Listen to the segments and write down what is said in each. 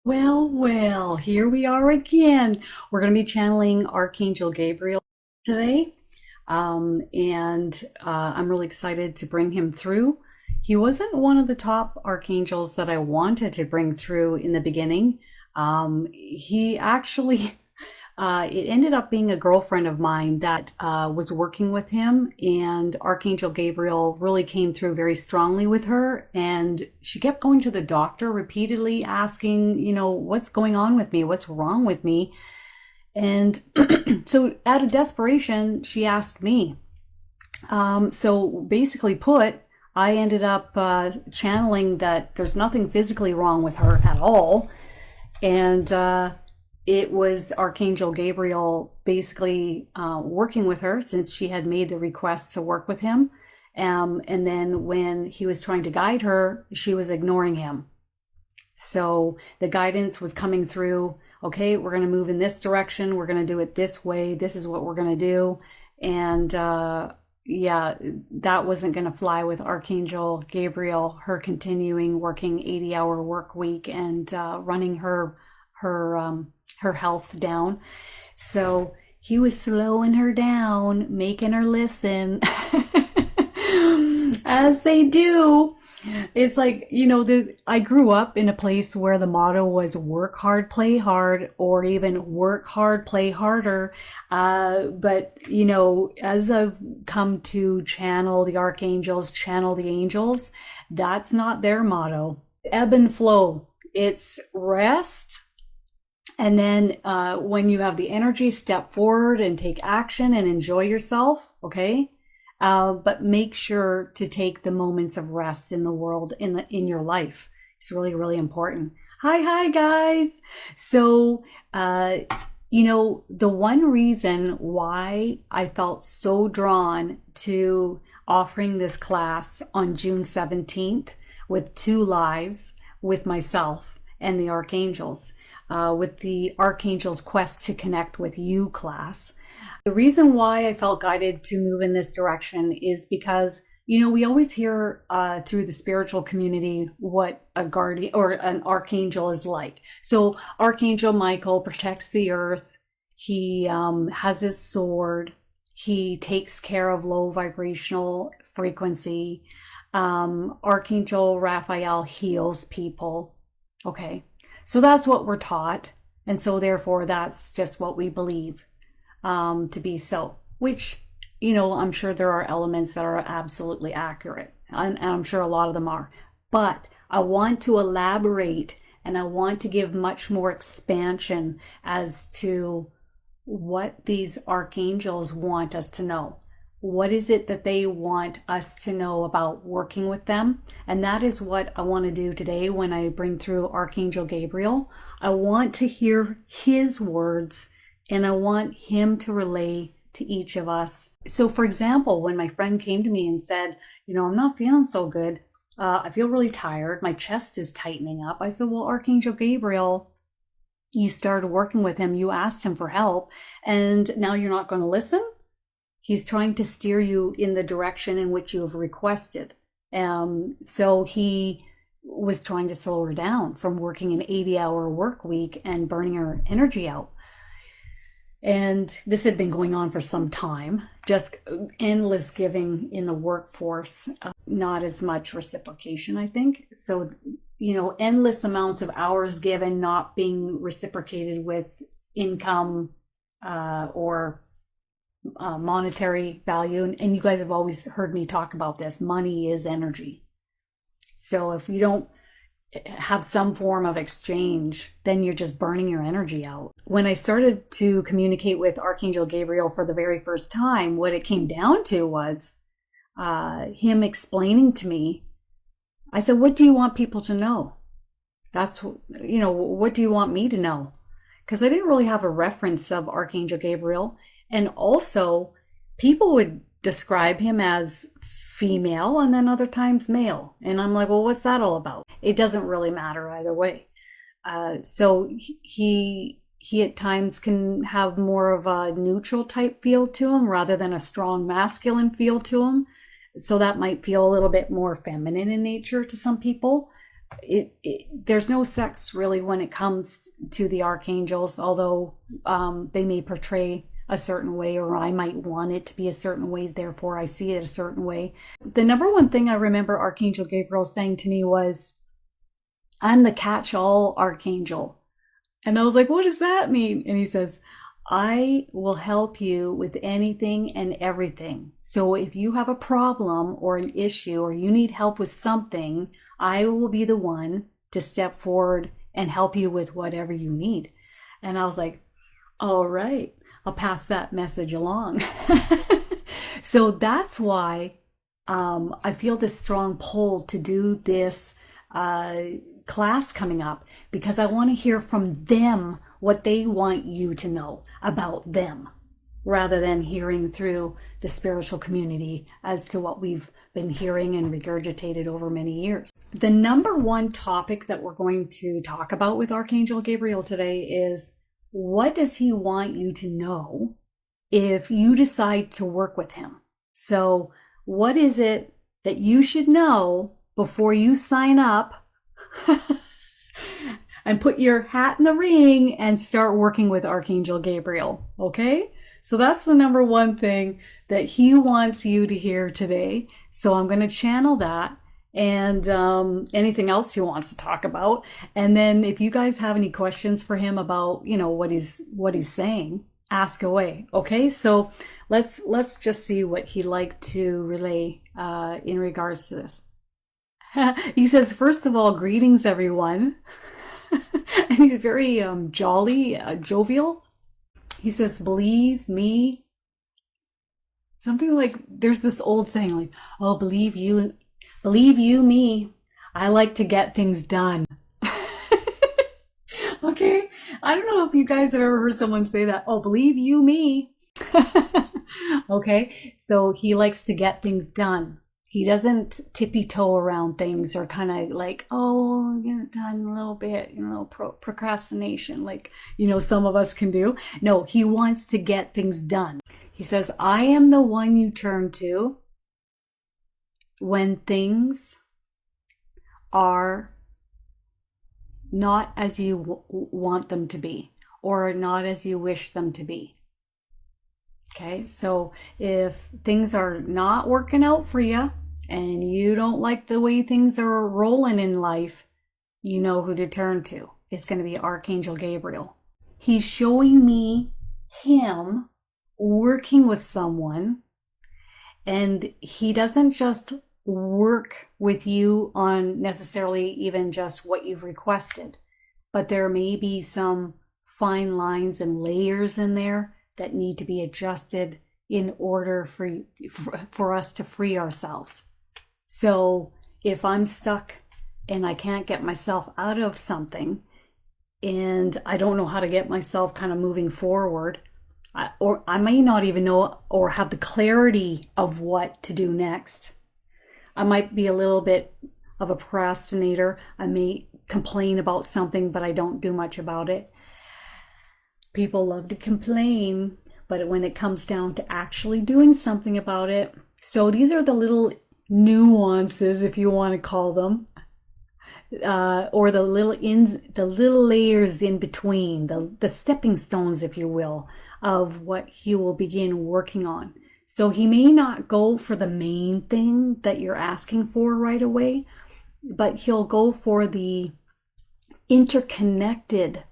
Well, here we are again. We're going to be channeling Archangel Gabriel today. I'm really excited to bring him through. He wasn't one of the top archangels that I wanted to bring through in the beginning. He actually it ended up being a girlfriend of mine that was working with him, and Archangel Gabriel really came through very strongly with her. And she kept going to the doctor repeatedly asking, what's going on with me? What's wrong with me? And so, out of desperation, she asked me. So, basically, I ended up channeling that there's nothing physically wrong with her at all. And it was Archangel Gabriel basically working with her since she had made the request to work with him. And then when he was trying to guide her, she was ignoring him. So the guidance was coming through. Okay, we're going to move in this direction. We're going to do it this way. This is what we're going to do. And yeah, that wasn't going to fly with Archangel Gabriel, her continuing working 80-hour work week and running her health down. So he was slowing her down, making her listen, as they do. It's like, I grew up in a place where the motto was work hard, play hard, or even work hard, play harder. But, as I've come to channel the archangels, channel the angels, that's not their motto. Ebb and flow. It's rest. And then when you have the energy, step forward and take action and enjoy yourself, okay? But make sure to take the moments of rest in the world, in your life. It's really, really important. Hi, guys. So, the one reason why I felt so drawn to offering this class on June 17th with 2 lives with myself and the archangels, with the Archangels Quest to Connect with You class. The reason why I felt guided to move in this direction is because, we always hear through the spiritual community what a guardian or an archangel is like. So Archangel Michael protects the earth. He has his sword. He takes care of low vibrational frequency. Archangel Raphael heals people. Okay. So that's what we're taught. And so therefore, that's just what we believe to be so, which, I'm sure there are elements that are absolutely accurate. And I'm sure a lot of them are. But I want to elaborate and I want to give much more expansion as to what these archangels want us to know. What is it that they want us to know about working with them? And that is what I want to do today when I bring through Archangel Gabriel. I want to hear his words and I want him to relay to each of us. So for example, when my friend came to me and said, I'm not feeling so good. I feel really tired. My chest is tightening up. I said, well, Archangel Gabriel, you started working with him. You asked him for help and now you're not going to listen? He's trying to steer you in the direction in which you have requested. So he was trying to slow her down from working an 80-hour work week and burning her energy out. And this had been going on for some time, just endless giving in the workforce, not as much reciprocation, I think. So, endless amounts of hours given, not being reciprocated with income or monetary value. And you guys have always heard me talk about this. Money is energy. So if you don't have some form of exchange, then you're just burning your energy out. When I started to communicate with Archangel Gabriel for the very first time, what it came down to was him explaining to me. I said, what do you want people to know? That's, what do you want me to know? Because I didn't really have a reference of Archangel Gabriel. And also, people would describe him as female and then other times male. And I'm like, well, what's that all about? It doesn't really matter either way. So he at times can have more of a neutral type feel to him rather than a strong masculine feel to him. So that might feel a little bit more feminine in nature to some people. there's no sex really when it comes to the archangels, although they may portray a certain way, or I might want it to be a certain way, therefore I see it a certain way. The number one thing I remember Archangel Gabriel saying to me was, I'm the catch-all archangel. And I was like, what does that mean? And he says, I will help you with anything and everything. So if you have a problem or an issue, or you need help with something, I will be the one to step forward and help you with whatever you need. And I was like, all right, I'll pass that message along. So that's why I feel this strong pull to do this class coming up, because I want to hear from them what they want you to know about them, rather than hearing through the spiritual community as to what we've been hearing and regurgitated over many years. The number one topic that we're going to talk about with Archangel Gabriel today is, what does he want you to know if you decide to work with him? So what is it that you should know before you sign up and put your hat in the ring and start working with Archangel Gabriel? Okay? So that's the number one thing that he wants you to hear today. So I'm going to channel that, and anything else he wants to talk about. And then if you guys have any questions for him about, what he's saying, ask away. Okay? So let's just see what he'd like to relay in regards to this. He says, first of all, greetings, everyone. And he's very jolly, jovial. He says, believe me. Something like, there's this old thing like, oh, believe you me. I like to get things done. Okay? I don't know if you guys have ever heard someone say that. Oh, believe you me. Okay? So he likes to get things done. He doesn't tippy-toe around things, or kind of like, oh, get it done a little bit, procrastination, like, some of us can do. No, he wants to get things done. He says, I am the one you turn to when things are not as you want them to be, or not as you wish them to be. Okay, so if things are not working out for you and you don't like the way things are rolling in life, you know who to turn to. It's going to be Archangel Gabriel. He's showing me him working with someone, and he doesn't just work with you on necessarily even just what you've requested, but there may be some fine lines and layers in there that need to be adjusted in order for us to free ourselves. So if I'm stuck and I can't get myself out of something, and I don't know how to get myself kind of moving forward, or I may not even know or have the clarity of what to do next. I might be a little bit of a procrastinator. I may complain about something, but I don't do much about it. People love to complain, but when it comes down to actually doing something about it, so these are the little nuances, if you want to call them, or the little layers in between, the stepping stones, if you will, of what he will begin working on. So he may not go for the main thing that you're asking for right away, but he'll go for the interconnected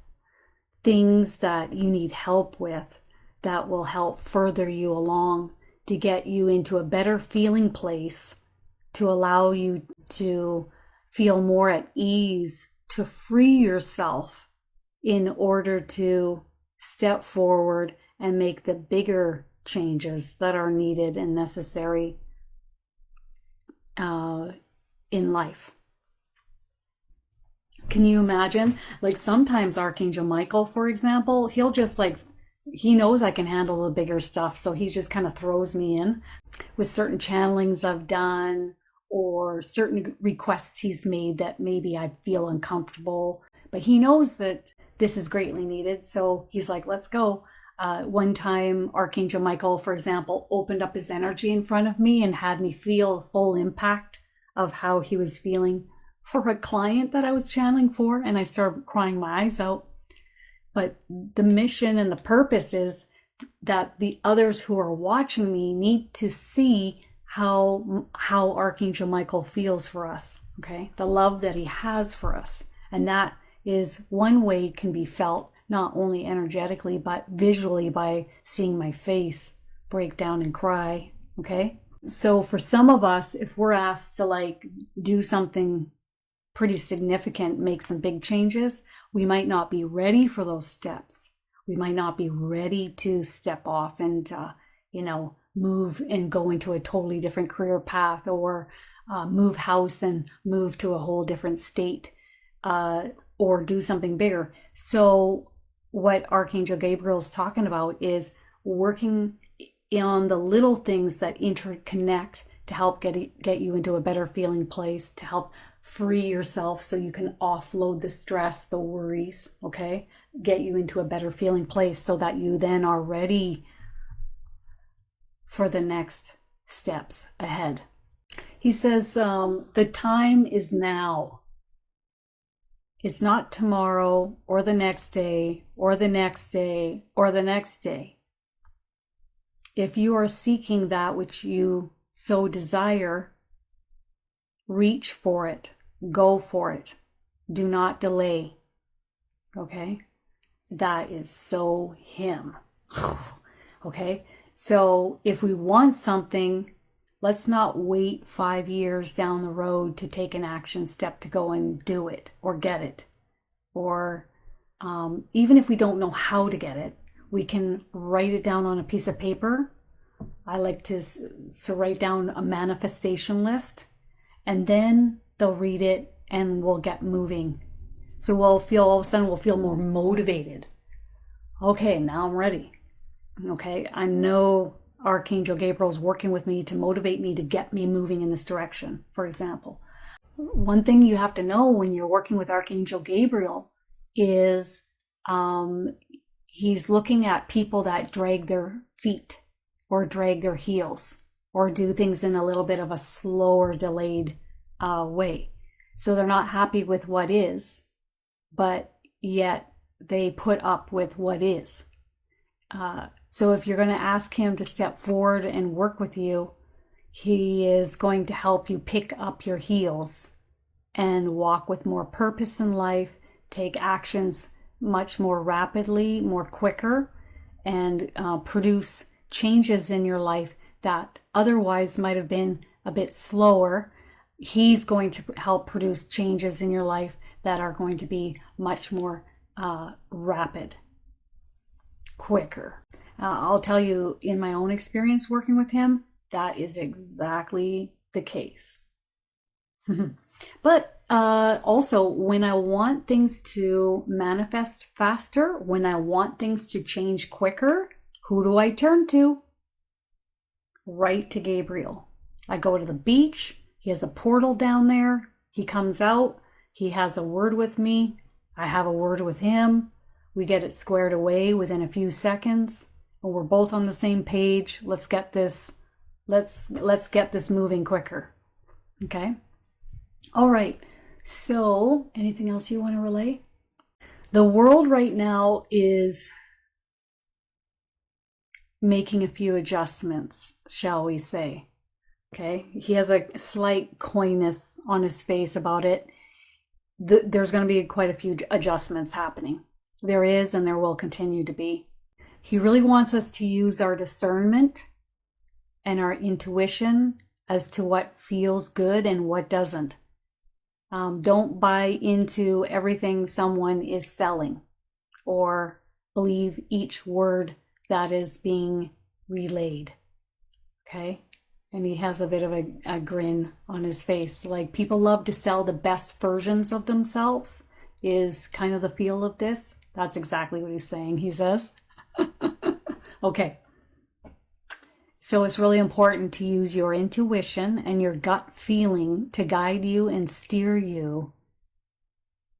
things that you need help with, that will help further you along to get you into a better feeling place, to allow you to feel more at ease, to free yourself in order to step forward and make the bigger changes that are needed and necessary in life. Can you imagine? Like sometimes Archangel Michael, for example, he'll just he knows I can handle the bigger stuff, so he just kind of throws me in with certain channelings I've done, or certain requests he's made that maybe I feel uncomfortable, but he knows that this is greatly needed, so he's like, let's go. One time Archangel Michael, for example, opened up his energy in front of me and had me feel full impact of how he was feeling for a client that I was channeling for, and I started crying my eyes out. But the mission and the purpose is that the others who are watching me need to see how Archangel Michael feels for us, okay? The love that he has for us. And that is one way it can be felt, not only energetically, but visually by seeing my face break down and cry, okay? So for some of us, if we're asked to like do something pretty significant, make some big changes, we might not be ready for those steps. We might not be ready to step off and, move and go into a totally different career path, or move house and move to a whole different state, or do something bigger. So what Archangel Gabriel is talking about is working on the little things that interconnect to help get you into a better feeling place, to help free yourself so you can offload the stress, the worries, okay? Get you into a better feeling place so that you then are ready for the next steps ahead. He says, the time is now. It's not tomorrow or the next day or the next day or the next day. If you are seeking that which you so desire, reach for it, go for it. Do not delay. Okay? That is so him. Okay? So if we want something, let's not wait 5 years down the road to take an action step to go and do it or get it. Or even if we don't know how to get it, we can write it down on a piece of paper. I like to write down a manifestation list, and then they'll read it and we'll get moving. So all of a sudden we'll feel more motivated. Okay, now I'm ready. Okay, I know Archangel Gabriel is working with me to motivate me to get me moving in this direction, for example. One thing you have to know when you're working with Archangel Gabriel is he's looking at people that drag their feet or drag their heels or do things in a little bit of a slower, delayed way. So they're not happy with what is, but yet they put up with what is. So if you're going to ask him to step forward and work with you, he is going to help you pick up your heels and walk with more purpose in life, take actions much more rapidly, more quicker, and produce changes in your life that otherwise might have been a bit slower. He's going to help produce changes in your life that are going to be much more rapid, quicker. I'll tell you, in my own experience working with him, that is exactly the case. But also, when I want things to manifest faster, when I want things to change quicker, who do I turn to? Right to Gabriel. I go to the beach. He has a portal down there. He comes out. He has a word with me. I have a word with him. We get it squared away within a few seconds. And we're both on the same page. Let's get this moving quicker. Okay? All right. So, anything else you want to relay? The world right now is making a few adjustments, shall we say. Okay? He has a slight coyness on his face about it. There's going to be quite a few adjustments happening. There is, and there will continue to be. He really wants us to use our discernment and our intuition as to what feels good and what doesn't. Don't buy into everything someone is selling or believe each word that is being relayed. Okay? And he has a bit of a grin on his face. Like, people love to sell the best versions of themselves is kind of the feel of this. That's exactly what he's saying, he says. Okay. So it's really important to use your intuition and your gut feeling to guide you and steer you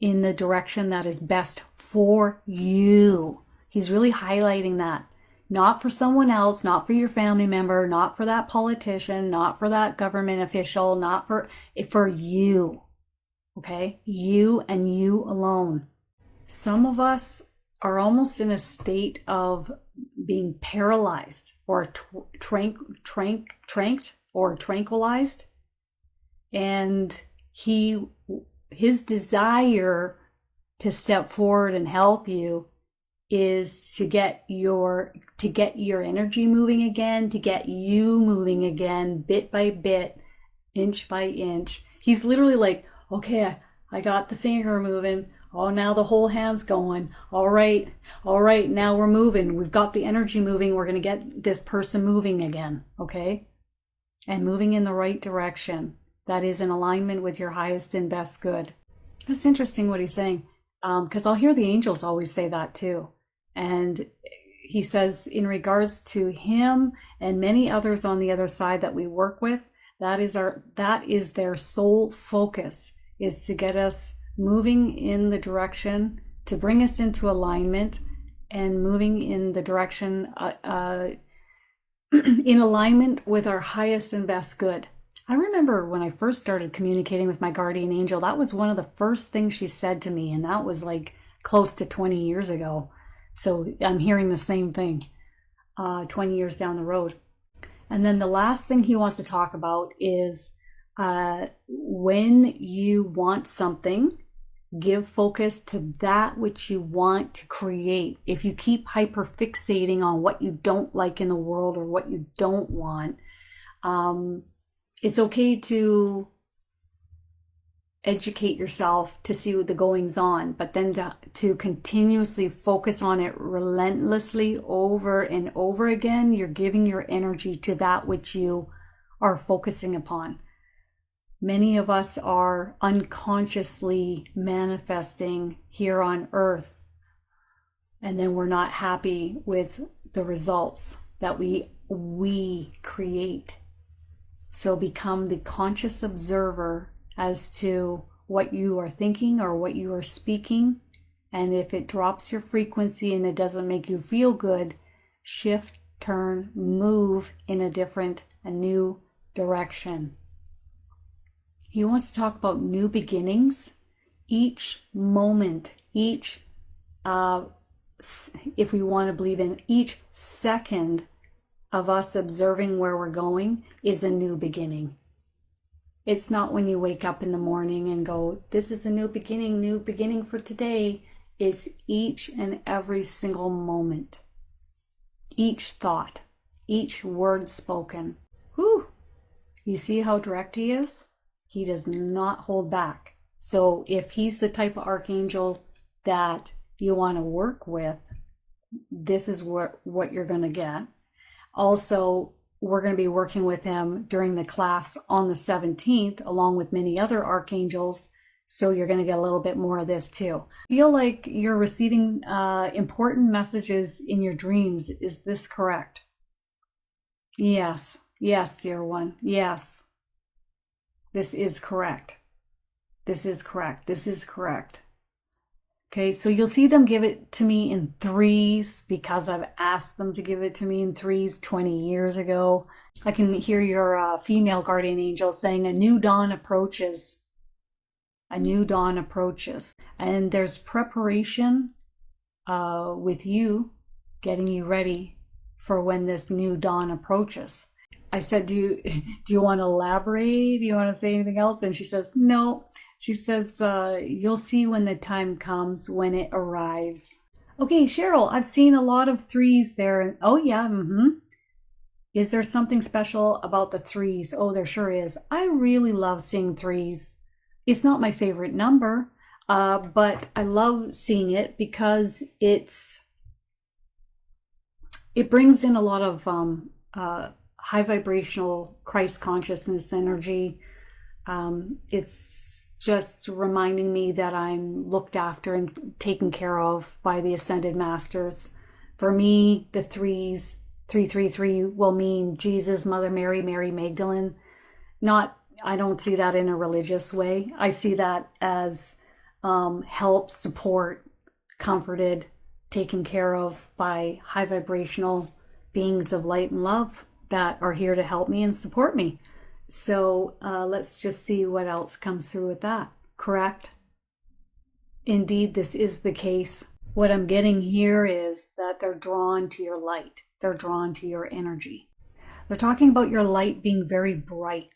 in the direction that is best for you. He's really highlighting that. Not for someone else, not for your family member, not for that politician, not for that government official, not for you. Okay? You and you alone. Some of us are almost in a state of being paralyzed or tranquilized. And his desire to step forward and help you is to get your energy moving again, to get you moving again, bit by bit, inch by inch. He's literally like, okay, I got the finger moving. Oh, now the whole hand's going. All right, now we're moving. We've got the energy moving. We're going to get this person moving again, okay? And moving in the right direction. That is in alignment with your highest and best good. That's interesting what he's saying, because I'll hear the angels always say that too. And he says in regards to him and many others on the other side that we work with, that is their sole focus, is to get us moving in the direction, to bring us into alignment and moving in the direction in alignment with our highest and best good. I remember when I first started communicating with my guardian angel, that was one of the first things she said to me, and that was like close to 20 years ago. So I'm hearing the same thing 20 years down the road. And then the last thing he wants to talk about is when you want something, give focus to that which you want to create. If you keep hyperfixating on what you don't like in the world or what you don't want, it's okay to educate yourself to see what the goings on, but then to continuously focus on it relentlessly over and over again, you're giving your energy to that which you are focusing upon. Many of us are unconsciously manifesting here on earth, and then we're not happy with the results that we create. So become the conscious observer as to what you are thinking or what you are speaking. And if it drops your frequency and it doesn't make you feel good, shift, turn, move in a new direction. He wants to talk about new beginnings. Each moment, if we want to believe in each second of us observing where we're going, is a new beginning. It's not when you wake up in the morning and go, this is a new beginning for today. It's each and every single moment, each thought, each word spoken. Whew. You see how direct he is? He does not hold back. So if he's the type of archangel that you want to work with, this is what you're going to get. Also, we're going to be working with him during the class on the 17th, along with many other archangels. So you're going to get a little bit more of this too. Feel like you're receiving important messages in your dreams. Is this correct? Yes, dear one. Yes. This is correct. This is correct. Okay, so you'll see them give it to me in threes because I've asked them to give it to me in threes 20 years ago. I can hear your female guardian angel saying a new dawn approaches. A new dawn approaches. And there's preparation with you, getting you ready for when this new dawn approaches. I said, do you want to elaborate? Do you want to say anything else? And she says, no. She says, you'll see when the time comes, when it arrives. Okay, Cheryl, I've seen a lot of threes there. Oh, yeah, Is there something special about the threes? Oh, there sure is. I really love seeing threes. It's not my favorite number, but I love seeing it because it brings in a lot of high vibrational Christ consciousness energy. It's just reminding me that I'm looked after and taken care of by the Ascended Masters. For me, the threes, 333 will mean Jesus, Mother Mary, Mary Magdalene. I don't see that in a religious way. I see that as help, support, comforted, taken care of by high vibrational beings of light and love that are here to help me and support me. So let's just see what else comes through with that. correct? Indeed, this is the case. What I'm getting here is that they're drawn to your light. They're drawn to your energy. They're talking about your light being very bright.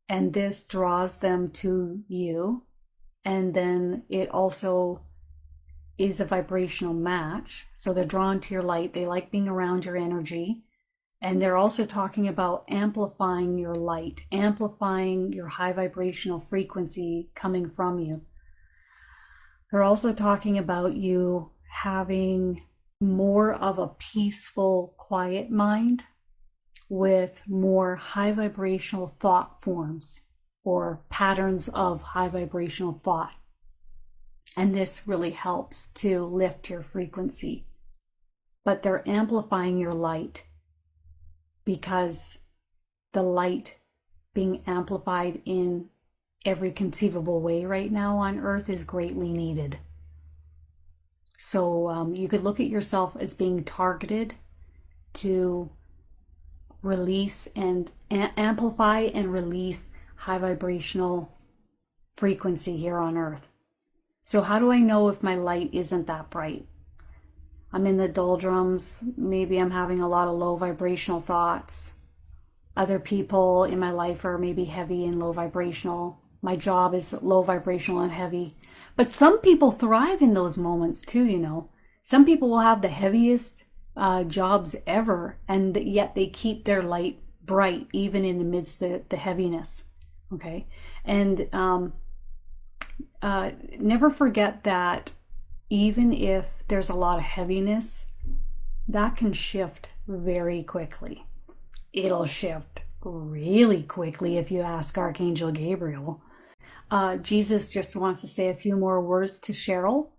And this draws them to you. And then it also is a vibrational match. So they're drawn to your light. They like being around your energy. And they're also talking about amplifying your light, amplifying your high vibrational frequency coming from you. They're also talking about you having more of a peaceful, quiet mind with more high vibrational thought forms or patterns of high vibrational thought. And this really helps to lift your frequency. But they're amplifying your light because the light being amplified in every conceivable way right now on Earth is greatly needed. So you could look at yourself as being targeted to release and amplify and release high vibrational frequency here on Earth. So how do I know if my light isn't that bright? I'm in the doldrums. Maybe I'm having a lot of low vibrational thoughts. Other people in my life are maybe heavy and low vibrational. My job is low vibrational and heavy. But some people thrive in those moments too, you know. Some people will have the heaviest jobs ever, and yet they keep their light bright even in the midst the heaviness. Okay? And never forget that even if there's a lot of heaviness, that can shift very quickly. It'll shift really quickly if you ask Archangel Gabriel. Jesus just wants to say a few more words to Cheryl.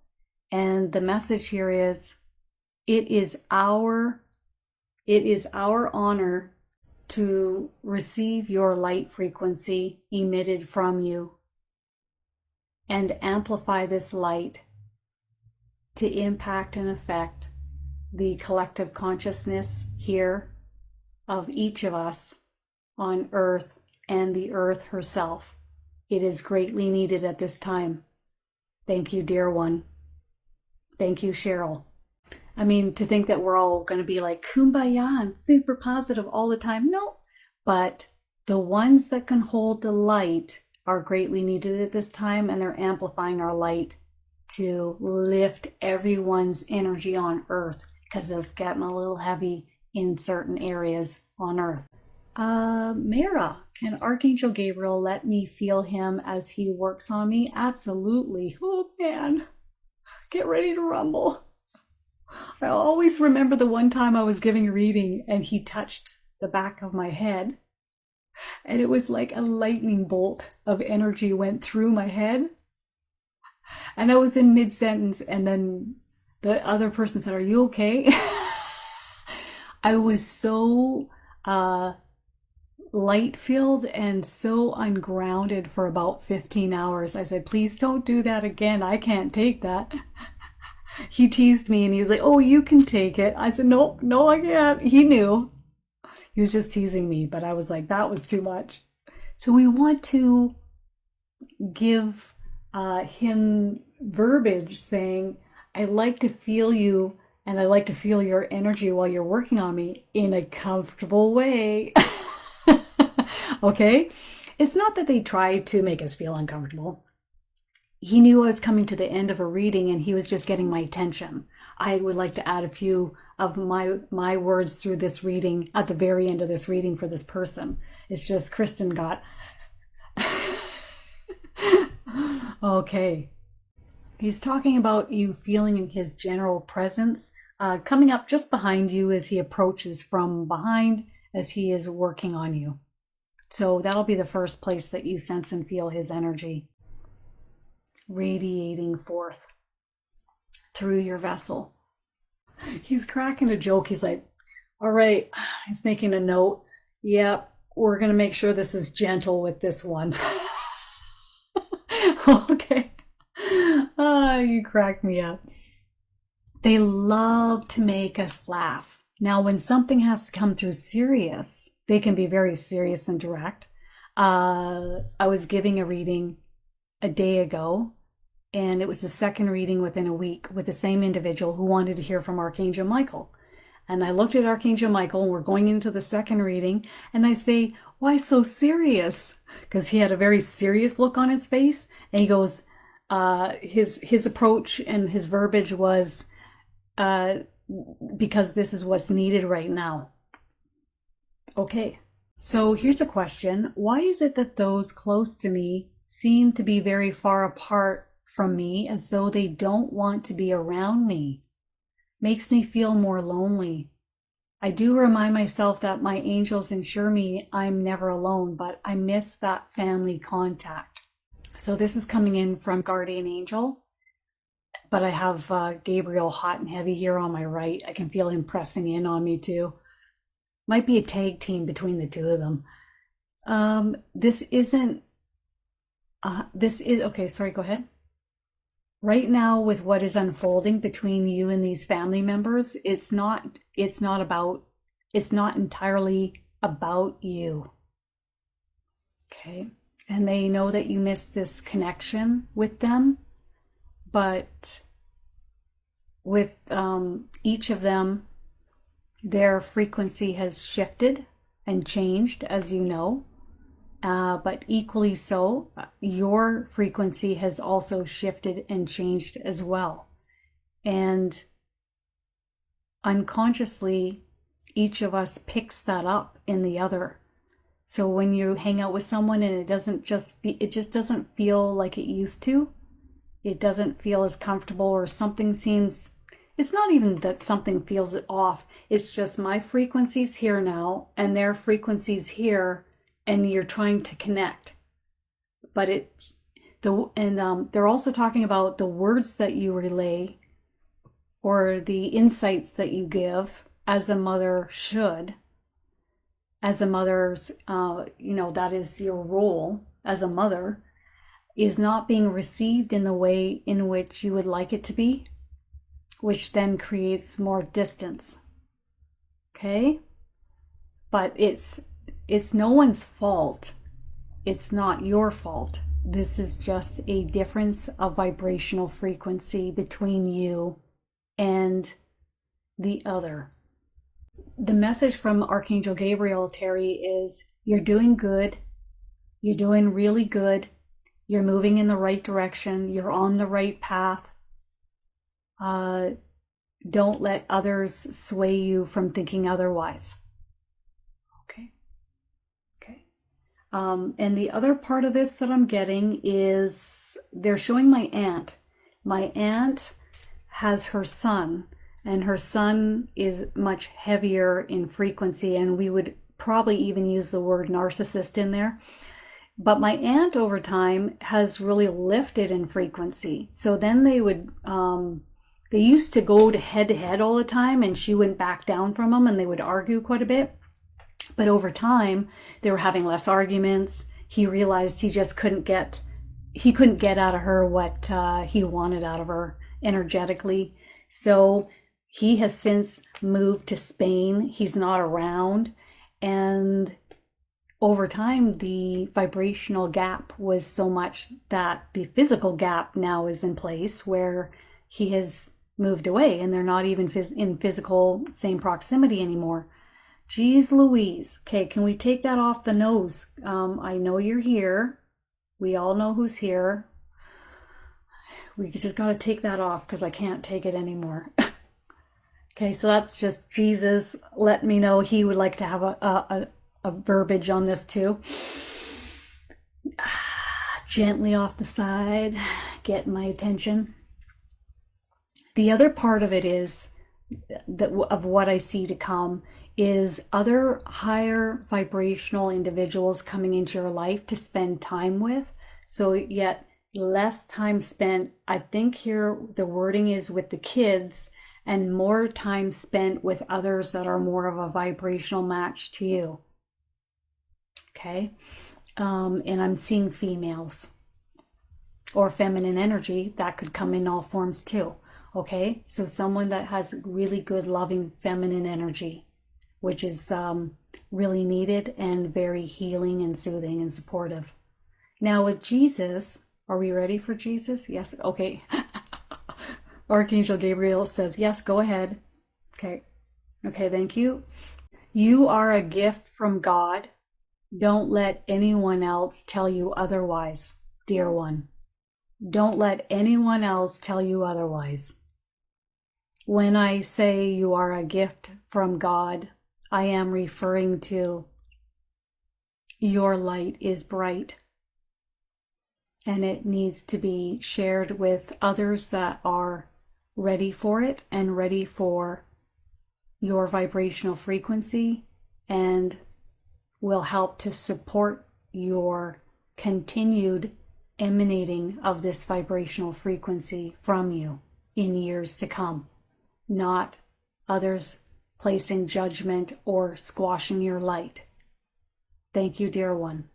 And the message here is, it is our honor to receive your light frequency emitted from you and amplify this light to impact and affect the collective consciousness here of each of us on Earth and the Earth herself. It is greatly needed at this time. Thank you, dear one. Thank you, Cheryl. I mean, to think that we're all going to be like kumbaya and super positive all the time. No, but the ones that can hold the light are greatly needed at this time, and they're amplifying our light to lift everyone's energy on Earth, because it's getting a little heavy in certain areas on Earth. Mara, can Archangel Gabriel let me feel him as he works on me? Absolutely. Oh man, get ready to rumble. I always remember the one time I was giving a reading and he touched the back of my head, and it was like a lightning bolt of energy went through my head. And I was in mid-sentence, and then the other person said, "Are you okay?" I was so light-filled and so ungrounded for about 15 hours. I said, "Please don't do that again. I can't take that." He teased me and he was like, "Oh, you can take it." I said, "No, no, I can't." He knew. He was just teasing me, but I was like, that was too much. So we want to give him verbiage saying, "I like to feel you and I like to feel your energy while you're working on me in a comfortable way." Okay? It's not that they tried to make us feel uncomfortable. He knew I was coming to the end of a reading and he was just getting my attention. I would like to add a few of my words through this reading at the very end of this reading for this person. It's just Kristin got... Okay. He's talking about you feeling his general presence coming up just behind you as he approaches from behind as he is working on you. So that'll be the first place that you sense and feel his energy radiating forth through your vessel. He's cracking a joke. He's like, "All right," he's making a note. "Yep, we're going to make sure this is gentle with this one." Okay. You crack me up. They love to make us laugh. Now, when something has to come through serious, they can be very serious and direct. I was giving a reading a day ago, and it was the second reading within a week with the same individual who wanted to hear from Archangel Michael. And I looked at Archangel Michael, and we're going into the second reading, and I say, why so serious? Because he had a very serious look on his face, and he goes, his approach and his verbiage was, because this is what's needed right now. Okay, so here's a question. Why is it that those close to me seem to be very far apart from me, as though they don't want to be around me? Makes me feel more lonely. I do remind myself that my angels ensure me I'm never alone, but I miss that family contact. So this is coming in from Guardian Angel, but I have Gabriel hot and heavy here on my right. I can feel him pressing in on me too. Might be a tag team between the two of them. This is, okay, sorry, go ahead. Right now, with what is unfolding between you and these family members, it's not entirely about you. Okay. And they know that you miss this connection with them, but with each of them, their frequency has shifted and changed, as you know. But equally so, your frequency has also shifted and changed as well. And unconsciously, each of us picks that up in the other. So when you hang out with someone and it just doesn't feel like it used to, it doesn't feel as comfortable, or something seems, it's not even that something feels it off. It's just my frequency's here now and their frequency's here, and you're trying to connect. But they're also talking about the words that you relay, or the insights that you give, as a mother should. As a mother's, that is your role as a mother, is not being received in the way in which you would like it to be, which then creates more distance. Okay? But it's no one's fault. It's not your fault. This is just a difference of vibrational frequency between you and the other. The message from Archangel Gabriel, Terry, is you're doing good. You're doing really good. You're moving in the right direction. You're on the right path. Don't let others sway you from thinking otherwise. Okay. And the other part of this that I'm getting is they're showing my aunt. My aunt has her son, and her son is much heavier in frequency, and we would probably even use the word narcissist in there. But my aunt over time has really lifted in frequency. So then they used to go to head all the time, and she wouldn't back down from them, and they would argue quite a bit. But over time, they were having less arguments. He realized he couldn't get out of her what he wanted out of her energetically. So he has since moved to Spain. He's not around. And over time, the vibrational gap was so much that the physical gap now is in place, where he has moved away and they're not even in physical same proximity anymore. Geez Louise. Okay, can we take that off the nose? I know you're here. We all know who's here. We just got to take that off because I can't take it anymore. Okay, so that's just Jesus let me know he would like to have a verbiage on this too. Gently off the side, get my attention. The other part of it is of what I see to come is other higher vibrational individuals coming into your life to spend time with. So yet less time spent, I think here the wording is with the kids, and more time spent with others that are more of a vibrational match to you. Okay. And I'm seeing females or feminine energy that could come in all forms too. Okay. So someone that has really good, loving feminine energy, which is really needed and very healing and soothing and supportive. Now with Jesus, Are we ready for Jesus? Yes. Okay. Archangel Gabriel says, yes, go ahead. Okay. Okay, thank you. You are a gift from God. Don't let anyone else tell you otherwise, dear one. Don't let anyone else tell you otherwise. When I say you are a gift from God, I am referring to your light is bright, and it needs to be shared with others that are ready for it and ready for your vibrational frequency, and will help to support your continued emanating of this vibrational frequency from you in years to come, not others placing judgment or squashing your light. Thank you, dear one.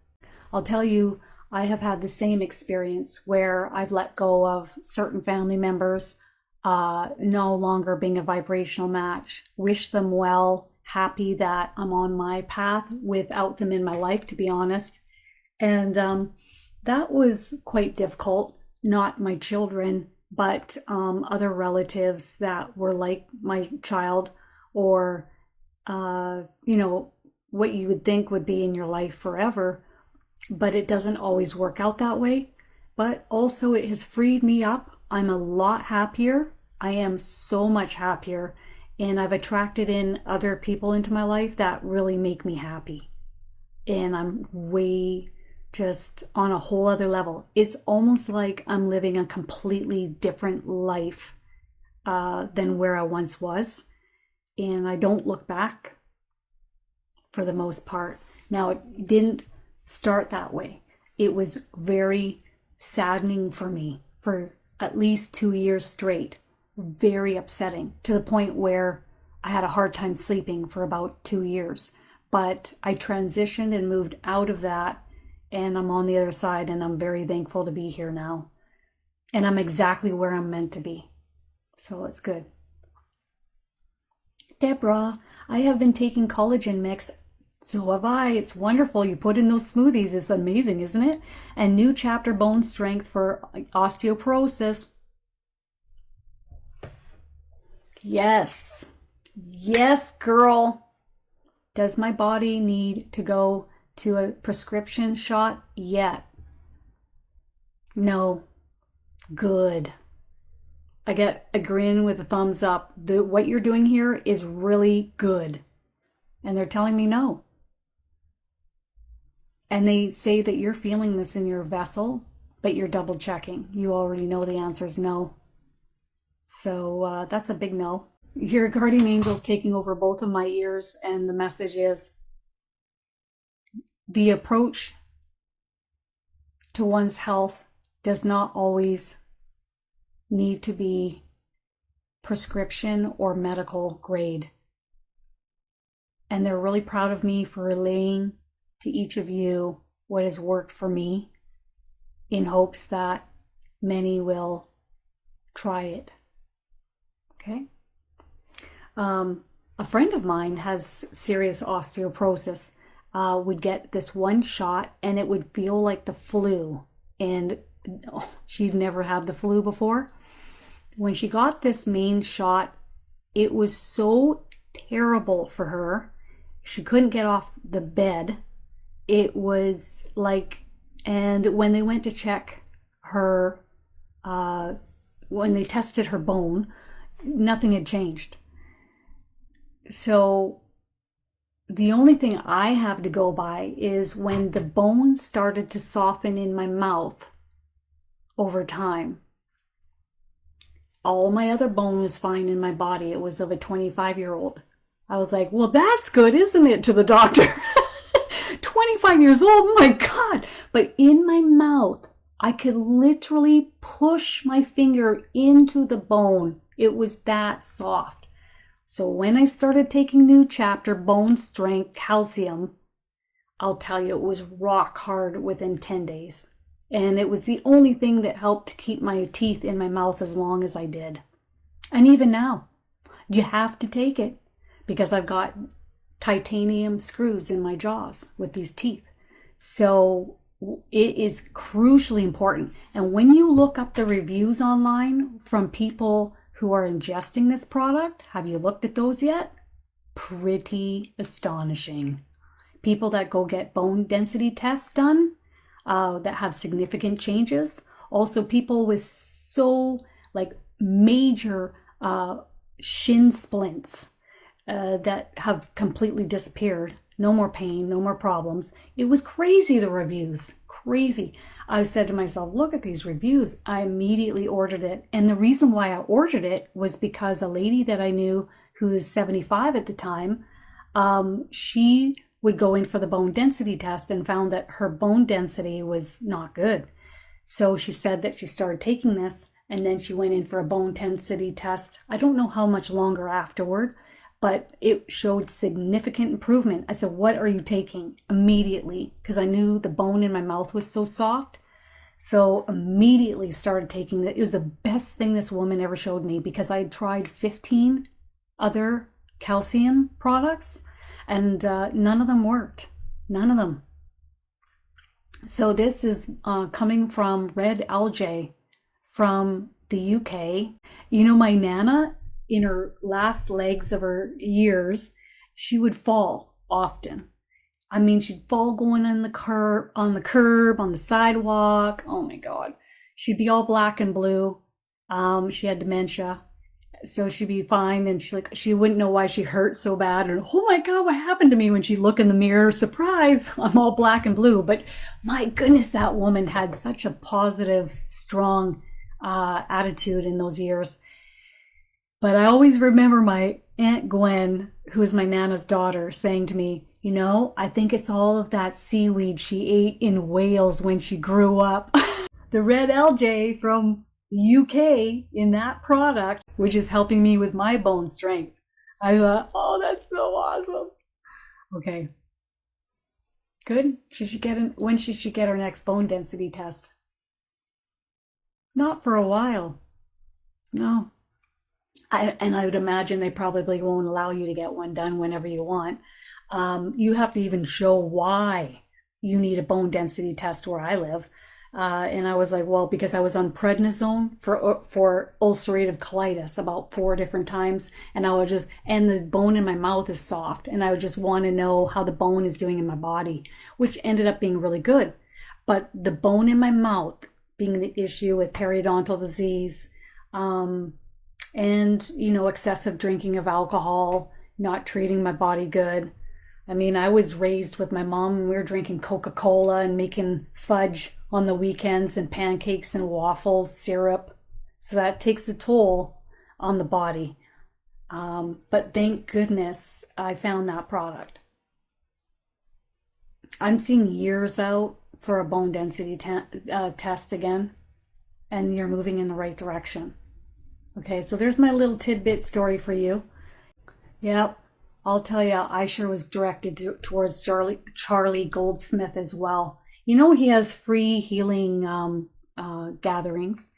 I'll tell you, I have had the same experience where I've let go of certain family members, no longer being a vibrational match, wish them well, happy that I'm on my path without them in my life, to be honest. And that was quite difficult. Not my children, but other relatives that were like my child, or, what you would think would be in your life forever. But it doesn't always work out that way. But also it has freed me up. I'm a lot happier. I am so much happier. And I've attracted in other people into my life that really make me happy. And I'm way just on a whole other level. It's almost like I'm living a completely different life than where I once was. And I don't look back for the most part. Now, it didn't start that way. It was very saddening for me for at least 2 years straight. Very upsetting, to the point where I had a hard time sleeping for about 2 years. But I transitioned and moved out of that, and I'm on the other side, and I'm very thankful to be here now. And I'm exactly where I'm meant to be. So it's good. Deborah, I have been taking collagen mix. So have I. It's wonderful. You put in those smoothies. It's amazing, isn't it? And new chapter, bone strength for osteoporosis. Yes. Yes, girl. Does my body need to go to a prescription shot yet? No. Good. I get a grin with a thumbs up. What you're doing here is really good. And they're telling me no. And they say that you're feeling this in your vessel, but you're double checking. You already know the answer is no. So that's a big no. Your guardian angel's taking over both of my ears, and the message is the approach to one's health does not always need to be prescription or medical grade. And they're really proud of me for relaying to each of you what has worked for me, in hopes that many will try it. Okay? A friend of mine has serious osteoporosis, would get this one shot and it would feel like the flu. And she'd never had the flu before. When she got this main shot, it was so terrible for her. She couldn't get off the bed. It was like, and when they went to check her, when they tested her bone, nothing had changed. So the only thing I have to go by is when the bone started to soften in my mouth over time. All my other bone was fine in my body. It was of a 25-year-old. I was like, well, that's good, isn't it, to the doctor? 25 years old, my God. But in my mouth, I could literally push my finger into the bone. It was that soft. So when I started taking new chapter, bone strength, calcium, I'll tell you, it was rock hard within 10 days. And it was the only thing that helped to keep my teeth in my mouth as long as I did. And even now, you have to take it, because I've got titanium screws in my jaws with these teeth. So it is crucially important. And when you look up the reviews online from people who are ingesting this product, have you looked at those yet? Pretty astonishing. People that go get bone density tests done that have significant changes. Also, people with so like major shin splints that have completely disappeared. No more pain, no more problems. It was crazy, the reviews. Crazy. I said to myself, look at these reviews. I immediately ordered it. And the reason why I ordered it was because a lady that I knew who was 75 at the time, she would go in for the bone density test and found that her bone density was not good. So she said that she started taking this, and then she went in for a bone density test. I don't know how much longer afterward, but it showed significant improvement. I said, what are you taking? Immediately, because I knew the bone in my mouth was so soft. So immediately started taking it. It was the best thing this woman ever showed me, because I had tried 15 other calcium products and none of them worked. None of them. So this is coming from Red Algae from the UK. You know, my Nana, in her last legs of her years, she would fall often. I mean, she'd fall going on the curb, on the sidewalk. Oh my God. She'd be all black and blue. She had dementia. So she'd be fine, and she wouldn't know why she hurt so bad. And oh my God, what happened to me? When she'd look in the mirror, surprise, I'm all black and blue. But my goodness, that woman had such a positive, strong attitude in those years. But I always remember my Aunt Gwen, who is my Nana's daughter, saying to me, you know, I think it's all of that seaweed she ate in Wales when she grew up. The red algae from the UK in that product, which is helping me with my bone strength. I thought, oh, that's so awesome. Okay. Good. When should she get her next bone density test? Not for a while. No. And I would imagine they probably won't allow you to get one done whenever you want. You have to even show why you need a bone density test where I live. And I was like, well, because I was on prednisone for ulcerative colitis about 4 different times, and and the bone in my mouth is soft, and I would just want to know how the bone is doing in my body, which ended up being really good. But the bone in my mouth being the issue with periodontal disease, and, you know, excessive drinking of alcohol, not treating my body good. I mean, I was raised with my mom, and we were drinking Coca-Cola and making fudge on the weekends and pancakes and waffles, syrup. So that takes a toll on the body. But thank goodness I found that product. I'm seeing years out for a bone density test again, and you're moving in the right direction. Okay, so there's my little tidbit story for you. Yep. I'll tell you, I sure was directed towards Charlie Goldsmith as well. You know, he has free healing gatherings,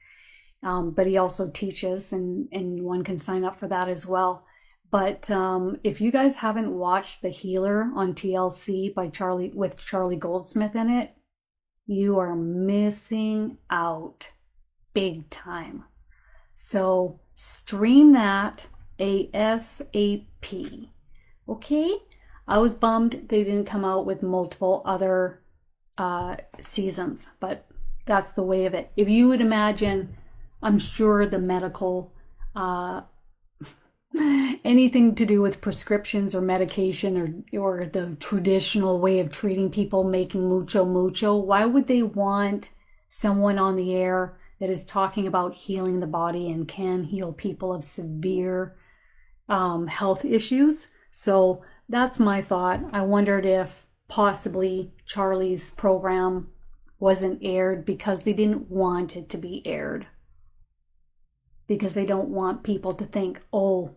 but he also teaches, and one can sign up for that as well. But if you guys haven't watched The Healer on TLC with Charlie Goldsmith in it, you are missing out big time. So stream that ASAP. Okay, I was bummed they didn't come out with multiple other seasons, but that's the way of it. If you would imagine, I'm sure the medical, anything to do with prescriptions or medication or the traditional way of treating people, making mucho, why would they want someone on the air that is talking about healing the body and can heal people of severe health issues? So that's my thought. I wondered if possibly Charlie's program wasn't aired because they didn't want it to be aired. Because they don't want people to think, oh,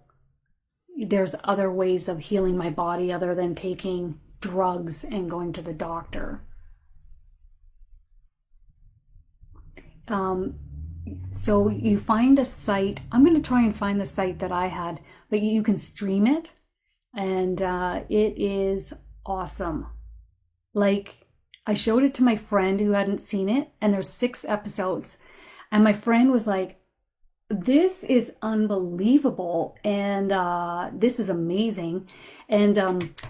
there's other ways of healing my body other than taking drugs and going to the doctor. So you find a site. I'm going to try and find the site that I had, but you can stream it. And it is awesome. Like, I showed it to my friend who hadn't seen it, and there's 6 episodes. And my friend was like, this is unbelievable, and this is amazing. And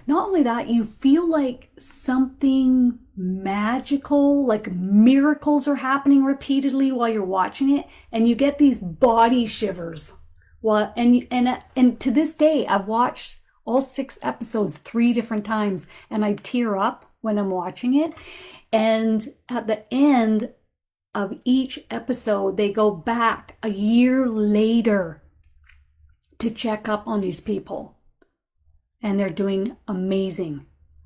not only that, you feel like something magical, like miracles are happening repeatedly while you're watching it, and you get these body shivers. Well, and to this day, I've watched all 6 episodes 3 different times, and I tear up when I'm watching it. And at the end of each episode, they go back a year later to check up on these people, and they're doing amazing.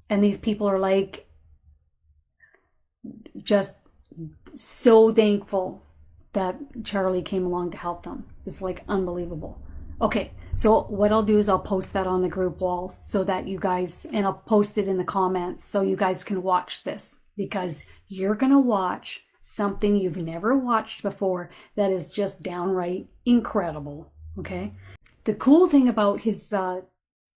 And these people are like just so thankful that Charlie came along to help them. It's like unbelievable. Okay, so what I'll do is I'll post that on the group wall so that you guys, and I'll post it in the comments so you guys can watch this, because you're gonna watch something you've never watched before that is just downright incredible. Okay, the cool thing about his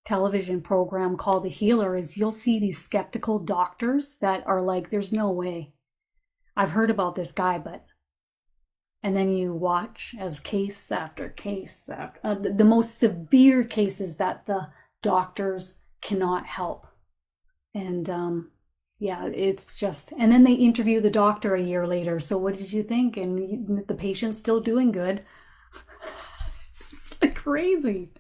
television program called The Healer is you'll see these skeptical doctors that are like, there's no way. I've heard about this guy, but, and then you watch as case after case after the most severe cases that the doctors cannot help. And yeah, it's just, and then they interview the doctor a year later. So what did you think? And the patient's still doing good. It's like crazy.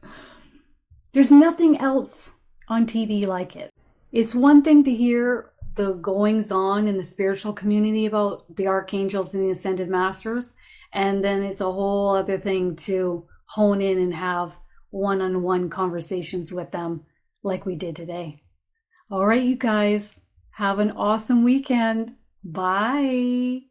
There's nothing else on TV like it. It's one thing to hear the goings on in the spiritual community about the archangels and the ascended masters, and then it's a whole other thing to hone in and have one-on-one conversations with them like we did today. All right, you guys, have an awesome weekend. Bye.